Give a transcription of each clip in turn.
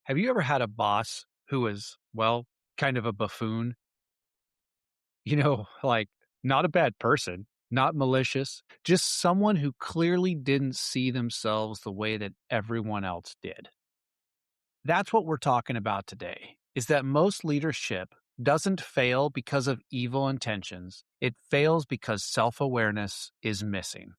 Have you ever had a boss who was, well, kind of a buffoon? Like not a bad person, not malicious, just someone who clearly didn't see themselves the way that everyone else did. That's what we're talking about today, is that most leadership doesn't fail because of evil intentions. It fails because self-awareness is missing.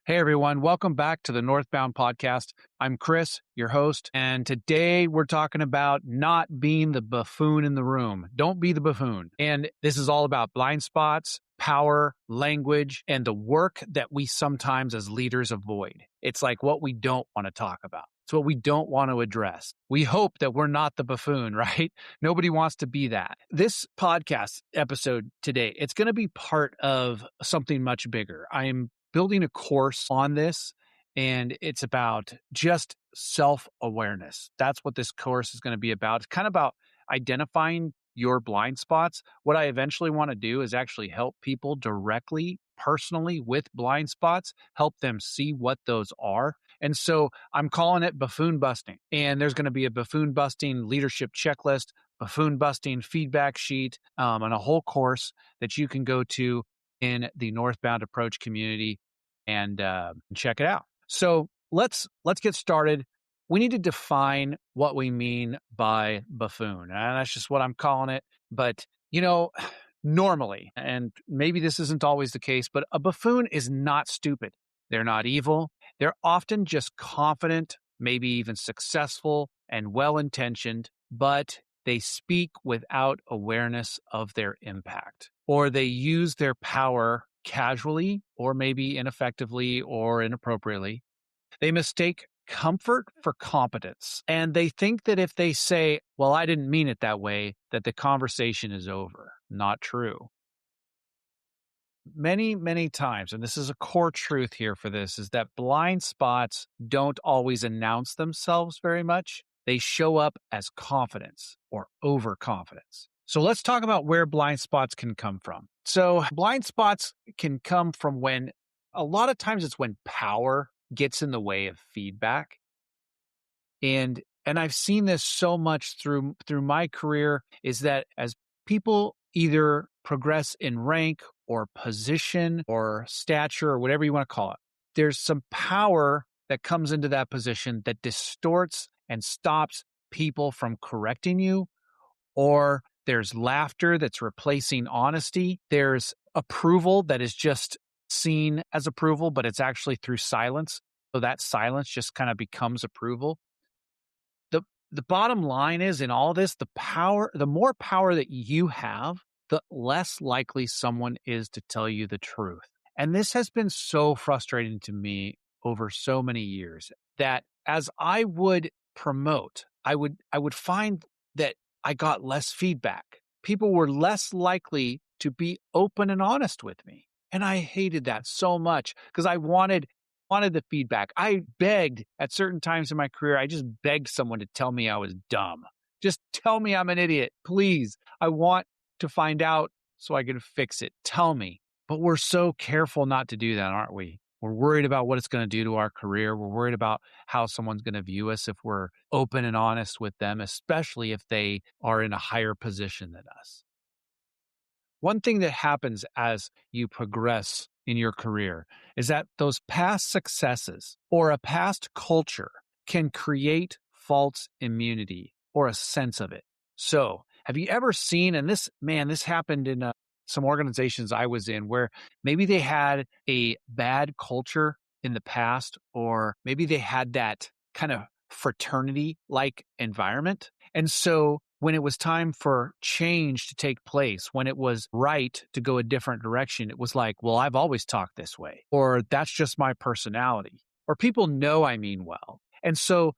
Hey everyone, welcome back to the Northbound Podcast. I'm Chris, your host, and today we're talking about not being the buffoon in the room. Don't be the buffoon. And this is all about blind spots, power, language, and the work that we sometimes as leaders avoid. It's like what we don't want to talk about. It's what we don't want to address. We hope that we're not the buffoon, right? Nobody wants to be that. This podcast episode today, it's going to be part of something much bigger. I'm building a course on this, and it's about just self-awareness. That's what this course is going to be about. It's kind of about identifying your blind spots. What I eventually want to do is actually help people directly, personally with blind spots, help them see what those are. And so I'm calling it buffoon busting. And there's going to be a buffoon busting leadership checklist, buffoon busting feedback sheet, and a whole course that you can go to in the Northbound Approach community and check it out. So let's get started. We need to define what we mean by buffoon. And that's just what I'm calling it. But, normally, and maybe this isn't always the case, but a buffoon is not stupid. They're not evil. They're often just confident, maybe even successful and well-intentioned, but they speak without awareness of their impact, or they use their power casually or maybe ineffectively or inappropriately. They mistake comfort for competence, and they think that if they say, well, I didn't mean it that way, that the conversation is over. Not true. Many, many times, and this is a core truth here for this, is that blind spots don't always announce themselves very much. They show up as confidence or overconfidence. So let's talk about where blind spots can come from. So blind spots can come from when, a lot of times it's when power gets in the way of feedback. And I've seen this so much through my career, is that as people either progress in rank or position or stature or whatever you want to call it, there's some power that comes into that position that distorts and stops people from correcting you, or there's laughter that's replacing honesty. There's approval that is just seen as approval, but it's actually through silence. So that silence just kind of becomes approval. The bottom line is, in all this, the more power that you have, the less likely someone is to tell you the truth. And this has been so frustrating to me over so many years, that as I would promote, I would find that I got less feedback. People were less likely to be open and honest with me. And I hated that so much because I wanted the feedback. I begged at certain times in my career. I just begged someone to tell me I was dumb. Just tell me I'm an idiot, please. I want to find out so I can fix it. Tell me. But we're so careful not to do that, aren't we? We're worried about what it's going to do to our career. We're worried about how someone's going to view us if we're open and honest with them, especially if they are in a higher position than us. One thing that happens as you progress in your career is that those past successes or a past culture can create false immunity or a sense of it. So have you ever seen, and this happened in some organizations I was in, where maybe they had a bad culture in the past, or maybe they had that kind of fraternity-like environment. And so when it was time for change to take place, when it was right to go a different direction, it was like, well, I've always talked this way, or that's just my personality, or people know I mean well. And so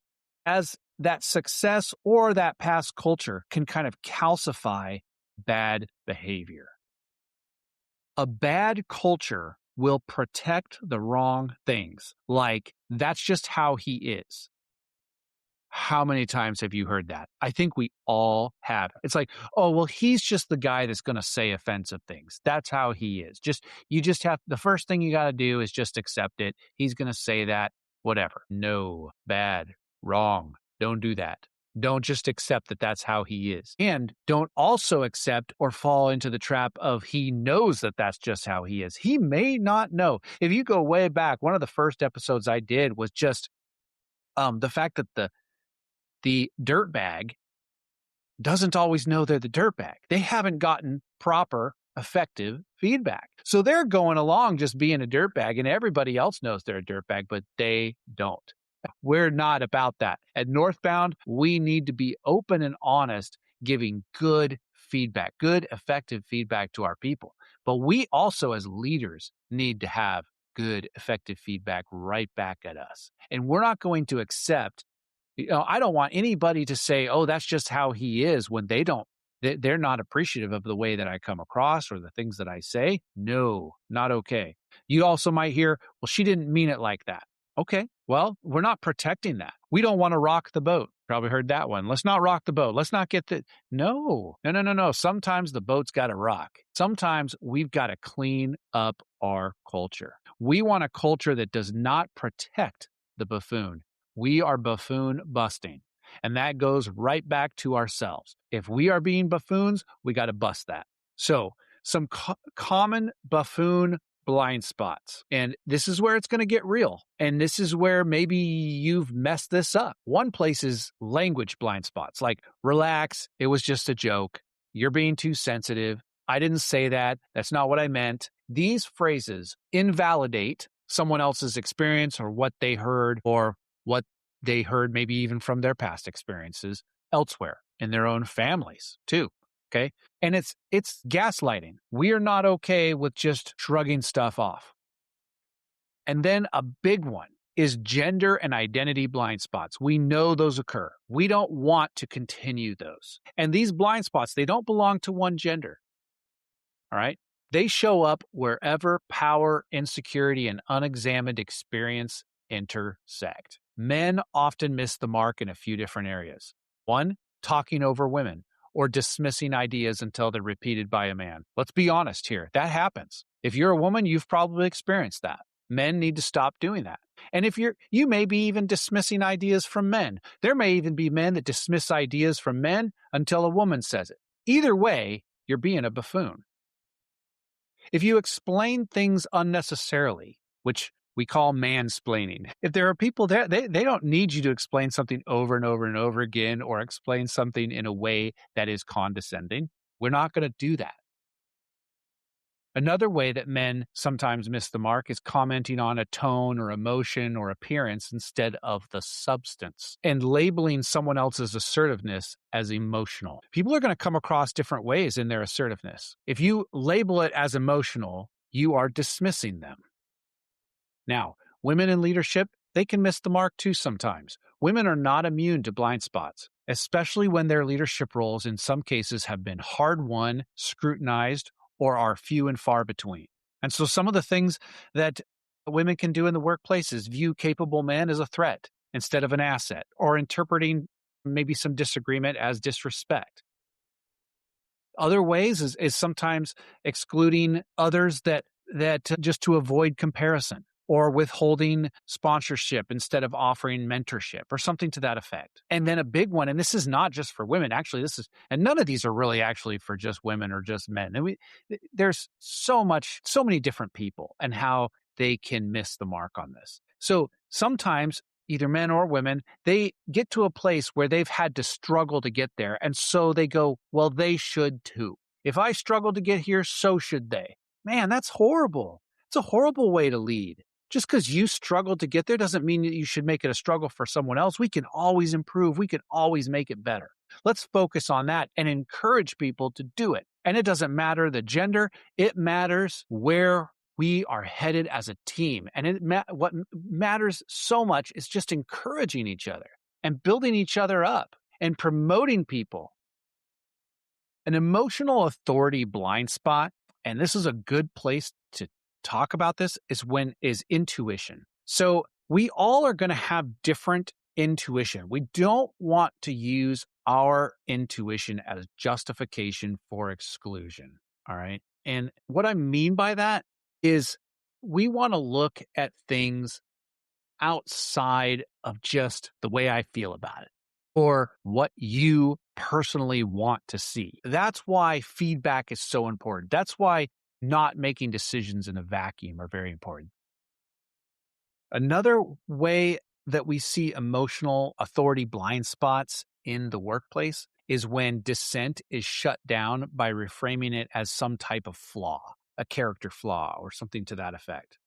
as that success or that past culture can kind of calcify bad behavior. A bad culture will protect the wrong things, like that's just how he is. How many times have you heard that? I think we all have. It's like, oh, well, he's just the guy that's going to say offensive things. That's how he is. The first thing you got to do is just accept it. He's going to say that, whatever. No, bad. Wrong. Don't do that. Don't just accept that that's how he is. And don't also accept or fall into the trap of he knows that that's just how he is. He may not know. If you go way back, one of the first episodes I did was just the fact that the dirtbag doesn't always know they're the dirtbag. They haven't gotten proper, effective feedback. So they're going along just being a dirtbag, and everybody else knows they're a dirtbag, but they don't. We're not about that. At Northbound, we need to be open and honest, giving good feedback, good, effective feedback to our people. But we also, as leaders, need to have good, effective feedback right back at us. And we're not going to accept, I don't want anybody to say, oh, that's just how he is, when they're not appreciative of the way that I come across or the things that I say. No, not okay. You also might hear, well, she didn't mean it like that. Okay, well, we're not protecting that. We don't want to rock the boat. Probably heard that one. Let's not rock the boat. Let's not get the, no. Sometimes the boat's got to rock. Sometimes we've got to clean up our culture. We want a culture that does not protect the buffoon. We are buffoon busting. And that goes right back to ourselves. If we are being buffoons, we got to bust that. So some common buffoon blind spots. And this is where it's going to get real. And this is where maybe you've messed this up. One place is language blind spots, like relax, it was just a joke. You're being too sensitive. I didn't say that. That's not what I meant. These phrases invalidate someone else's experience or what they heard, or what they heard maybe even from their past experiences elsewhere in their own families too. Okay. And it's gaslighting. We are not okay with just shrugging stuff off. And then a big one is gender and identity blind spots. We know those occur. We don't want to continue those. And these blind spots, they don't belong to one gender. All right. They show up wherever power, insecurity, and unexamined experience intersect. Men often miss the mark in a few different areas. One, talking over women or dismissing ideas until they're repeated by a man. Let's be honest here. That happens. If you're a woman, you've probably experienced that. Men need to stop doing that. And if you may be even dismissing ideas from men. There may even be men that dismiss ideas from men until a woman says it. Either way, you're being a buffoon. If you explain things unnecessarily, which we call mansplaining. If there are people there, they don't need you to explain something over and over and over again, or explain something in a way that is condescending. We're not going to do that. Another way that men sometimes miss the mark is commenting on a tone or emotion or appearance instead of the substance, and labeling someone else's assertiveness as emotional. People are going to come across different ways in their assertiveness. If you label it as emotional, you are dismissing them. Now, women in leadership, they can miss the mark too sometimes. Women are not immune to blind spots, especially when their leadership roles in some cases have been hard-won, scrutinized, or are few and far between. And so some of the things that women can do in the workplace is view capable men as a threat instead of an asset, or interpreting maybe some disagreement as disrespect. Other ways is sometimes excluding others that just to avoid comparison, or withholding sponsorship instead of offering mentorship or something to that effect. And then a big one, and this is not just for women, actually, and none of these are really actually for just women or just men. And there's so many different people and how they can miss the mark on this. So sometimes either men or women, they get to a place where they've had to struggle to get there. And so they go, well, they should too. If I struggle to get here, so should they. Man, that's horrible. It's a horrible way to lead. Just because you struggled to get there doesn't mean that you should make it a struggle for someone else. We can always improve. We can always make it better. Let's focus on that and encourage people to do it. And it doesn't matter the gender. It matters where we are headed as a team. And what matters so much is just encouraging each other and building each other up and promoting people. An emotional authority blind spot, and this is a good place to talk about this, is intuition. So we all are going to have different intuition. We don't want to use our intuition as justification for exclusion. All right. And what I mean by that is we want to look at things outside of just the way I feel about it or what you personally want to see. That's why feedback is so important. That's why not making decisions in a vacuum are very important. Another way that we see emotional authority blind spots in the workplace is when dissent is shut down by reframing it as some type of flaw, a character flaw, or something to that effect.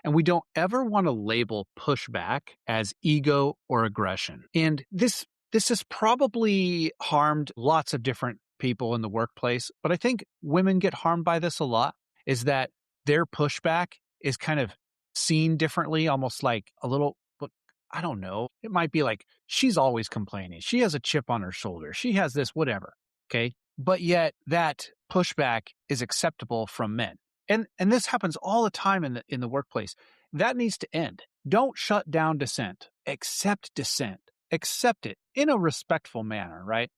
And we don't ever want to label pushback as ego or aggression. And this has probably harmed lots of different people in the workplace, but I think women get harmed by this a lot, is that their pushback is kind of seen differently, almost like a little, but I don't know. It might be like, she's always complaining. She has a chip on her shoulder. She has this, whatever. Okay. But yet that pushback is acceptable from men. And this happens all the time in the workplace. That needs to end. Don't shut down dissent. Accept dissent. Accept it in a respectful manner, right?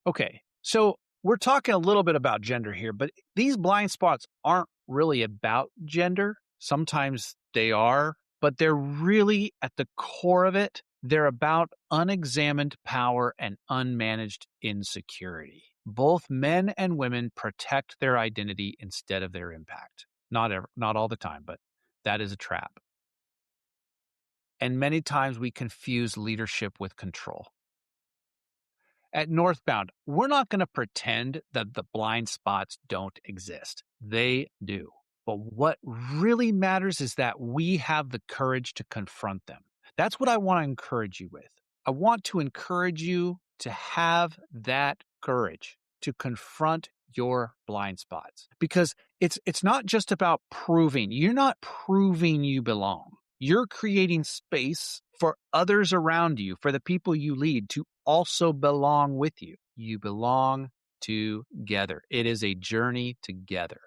Okay, so we're talking a little bit about gender here, but these blind spots aren't really about gender. Sometimes they are, but they're really at the core of it. They're about unexamined power and unmanaged insecurity. Both men and women protect their identity instead of their impact. Not all the time, but that is a trap. And many times we confuse leadership with control. At Northbound, we're not going to pretend that the blind spots don't exist. They do. But what really matters is that we have the courage to confront them. That's what I want to encourage you with. I want to encourage you to have that courage to confront your blind spots, because it's not just about proving. You're not proving you belong. You're creating space for others around you, for the people you lead, to also belong with you. You belong together. It is a journey together.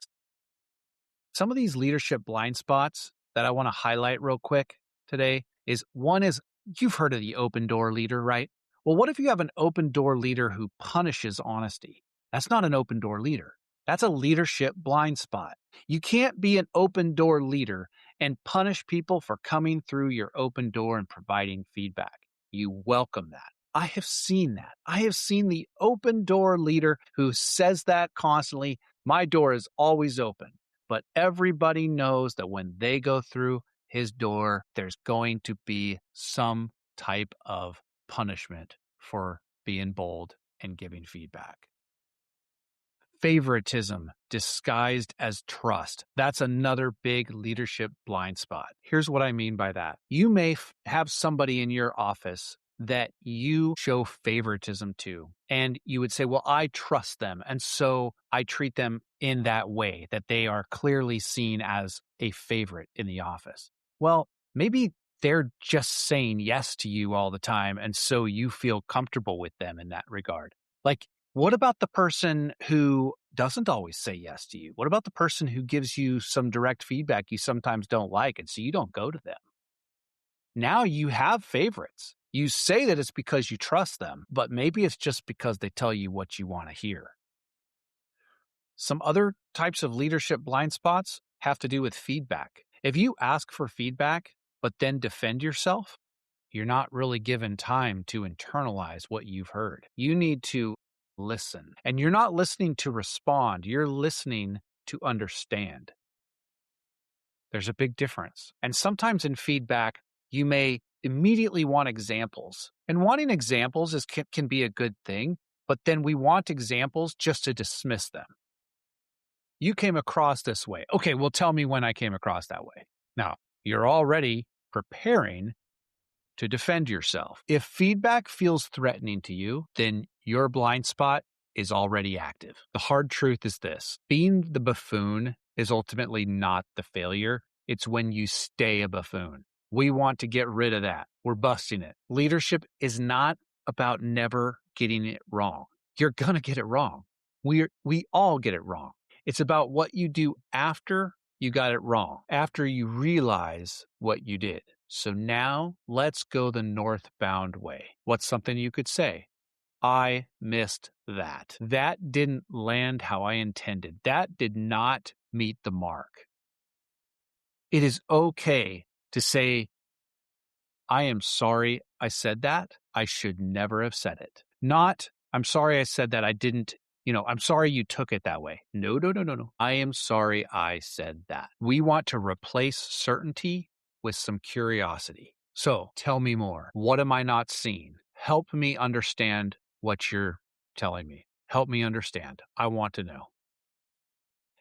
Some of these leadership blind spots that I want to highlight real quick today is one is, you've heard of the open door leader, right? Well, what if you have an open door leader who punishes honesty? That's not an open door leader. That's a leadership blind spot. You can't be an open door leader and punish people for coming through your open door and providing feedback. You welcome that. I have seen that. I have seen the open door leader who says that constantly. My door is always open. But everybody knows that when they go through his door, there's going to be some type of punishment for being bold and giving feedback. Favoritism disguised as trust. That's another big leadership blind spot. Here's what I mean by that. You may have somebody in your office that you show favoritism to, and you would say, well, I trust them, and so I treat them in that way, that they are clearly seen as a favorite in the office. Well, maybe they're just saying yes to you all the time, and so you feel comfortable with them in that regard. Like, what about the person who doesn't always say yes to you? What about the person who gives you some direct feedback you sometimes don't like, and so you don't go to them? Now you have favorites. You say that it's because you trust them, but maybe it's just because they tell you what you want to hear. Some other types of leadership blind spots have to do with feedback. If you ask for feedback, but then defend yourself, you're not really given time to internalize what you've heard. You need to listen. And you're not listening to respond, you're listening to understand. There's a big difference. And sometimes in feedback, you may immediately want examples. And wanting examples can be a good thing, but then we want examples just to dismiss them. You came across this way. Okay, well, tell me when I came across that way. Now, you're already preparing to defend yourself. If feedback feels threatening to you, then your blind spot is already active. The hard truth is this: being the buffoon is ultimately not the failure. It's when you stay a buffoon. We want to get rid of that. We're busting it. Leadership is not about never getting it wrong. You're going to get it wrong. We all get it wrong. It's about what you do after you got it wrong, after you realize what you did. So now let's go the northbound way. What's something you could say? I missed that. That didn't land how I intended. That did not meet the mark. It is okay to say, I am sorry I said that. I should never have said it. Not, I'm sorry I said that. I didn't, I'm sorry you took it that way. No, no, no, no, no. I am sorry I said that. We want to replace certainty with some curiosity. So tell me more. What am I not seeing? Help me understand what you're telling me. Help me understand. I want to know.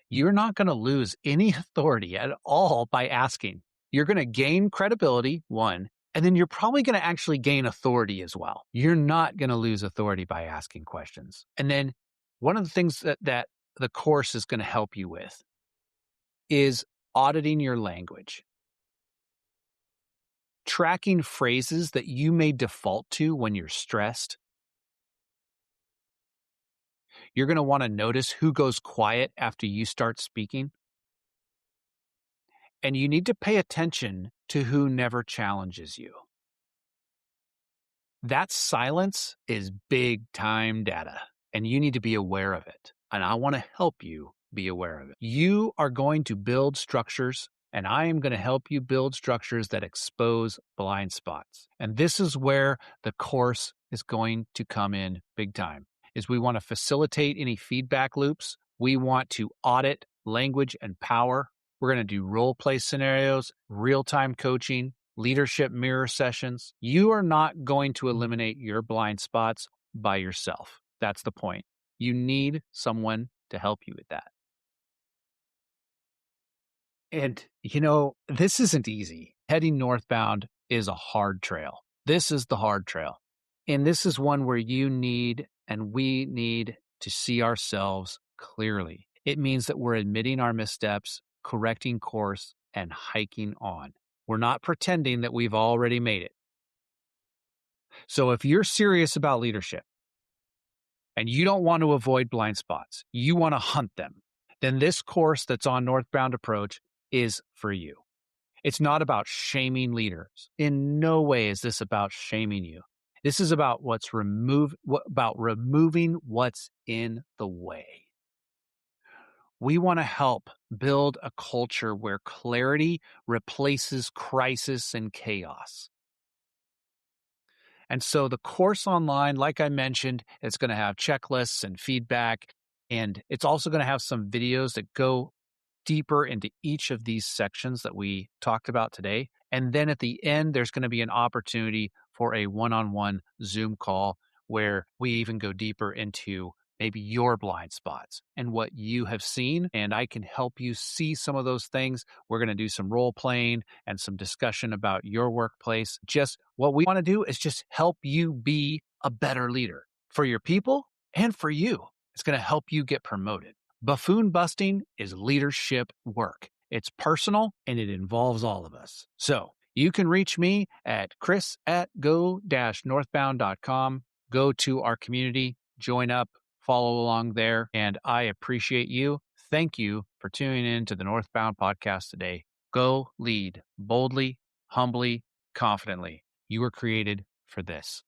You're not going to lose any authority at all by asking. You're going to gain credibility, one, and then you're probably going to actually gain authority as well. You're not going to lose authority by asking questions. And then one of the things that the course is going to help you with is auditing your language, tracking phrases that you may default to when you're stressed. You're going to want to notice who goes quiet after you start speaking. And you need to pay attention to who never challenges you. That silence is big time data, and you need to be aware of it. And I want to help you be aware of it. You are going to build structures, and I am going to help you build structures that expose blind spots. And this is where the course is going to come in big time. Is we want to facilitate any feedback loops. We want to audit language and power. We're going to do role play scenarios, real-time coaching, leadership mirror sessions. You are not going to eliminate your blind spots by yourself. That's the point. You need someone to help you with that. And, this isn't easy. Heading northbound is a hard trail. This is the hard trail. And this is one where you need and we need to see ourselves clearly. It means that we're admitting our missteps, correcting course, and hiking on. We're not pretending that we've already made it. So if you're serious about leadership and you don't want to avoid blind spots, you want to hunt them, then this course that's on Northbound Approach is for you. It's not about shaming leaders. In no way is this about shaming you. This is about removing what's in the way. We want to help build a culture where clarity replaces crisis and chaos. And so the course online, like I mentioned, it's going to have checklists and feedback, and it's also going to have some videos that go deeper into each of these sections that we talked about today. And then at the end, there's going to be an opportunity for a one-on-one Zoom call where we even go deeper into maybe your blind spots and what you have seen. And I can help you see some of those things. We're going to do some role playing and some discussion about your workplace. Just what we want to do is just help you be a better leader for your people and for you. It's going to help you get promoted. Buffoon busting is leadership work. It's personal and it involves all of us. So you can reach me at chris@go-northbound.com. Go to our community, join up, follow along there, and I appreciate you. Thank you for tuning in to the Northbound Podcast today. Go lead boldly, humbly, confidently. You were created for this.